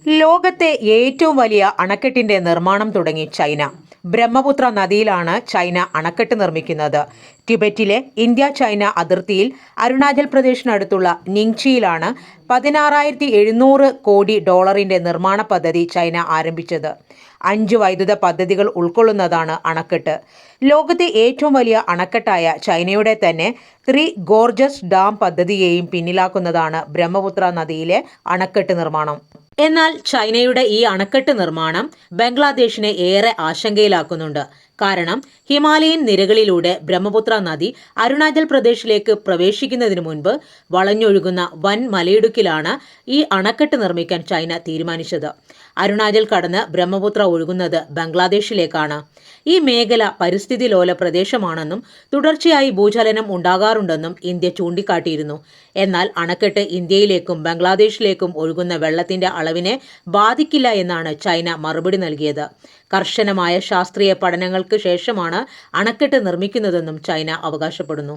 ലോകത്തെ ഏറ്റവും വലിയ അണക്കെട്ടിന്റെ നിർമ്മാണം തുടങ്ങി ചൈന. ബ്രഹ്മപുത്ര നദിയിലാണ് ചൈന അണക്കെട്ട് നിർമ്മിക്കുന്നത്. ടിബറ്റിലെ ഇന്ത്യ-ചൈന അതിർത്തിയിൽ അരുണാചൽ പ്രദേശിനടുത്തുള്ള നിങ്ചിയിലാണ് 16,700 കോടി ഡോളറിന്റെ നിർമ്മാണ പദ്ധതി ചൈന ആരംഭിച്ചത്. 5 വൈദ്യുത പദ്ധതികൾ ഉൾക്കൊള്ളുന്നതാണ് അണക്കെട്ട്. ലോകത്തെ ഏറ്റവും വലിയ അണക്കെട്ടായ ചൈനയുടെ തന്നെ 3 ഗോർജസ് ഡാം പദ്ധതിയെയും പിന്നിലാക്കുന്നതാണ് ബ്രഹ്മപുത്ര നദിയിലെ അണക്കെട്ട് നിർമ്മാണം. എന്നാൽ ചൈനയുടെ ഈ അണക്കെട്ട് നിർമ്മാണം ബംഗ്ലാദേശിനെ ഏറെ ആശങ്കയിലാക്കുന്നുണ്ട്. കാരണം ഹിമാലയൻ നിരകളിലൂടെ ബ്രഹ്മപുത്ര നദി അരുണാചൽ പ്രദേശിലേക്ക് പ്രവേശിക്കുന്നതിന് മുൻപ് വളഞ്ഞൊഴുകുന്ന വൻ മലയിടുക്കിലാണ് ഈ അണക്കെട്ട് നിർമ്മിക്കാൻ ചൈന തീരുമാനിച്ചത്. അരുണാചൽ കടന്ന് ബ്രഹ്മപുത്ര ഒഴുകുന്നത് ബംഗ്ലാദേശിലേക്കാണ്. ഈ മേഖല പരിസ്ഥിതി ലോല പ്രദേശമാണെന്നും തുടർച്ചയായി ഭൂചലനം ഉണ്ടാകാറുണ്ടെന്നും ഇന്ത്യ ചൂണ്ടിക്കാട്ടിയിരുന്നു. എന്നാൽ അണക്കെട്ട് ഇന്ത്യയിലേക്കും ബംഗ്ലാദേശിലേക്കും ഒഴുകുന്ന വെള്ളത്തിന്റെ അളവിനെ ബാധിക്കില്ല എന്നാണ് ചൈന മറുപടി നൽകിയത്. കർശനമായ ശാസ്ത്രീയ പഠനങ്ങൾക്ക് ശേഷമാണ് അണക്കെട്ട് നിർമ്മിക്കുന്നതെന്നും ചൈന അവകാശപ്പെടുന്നു.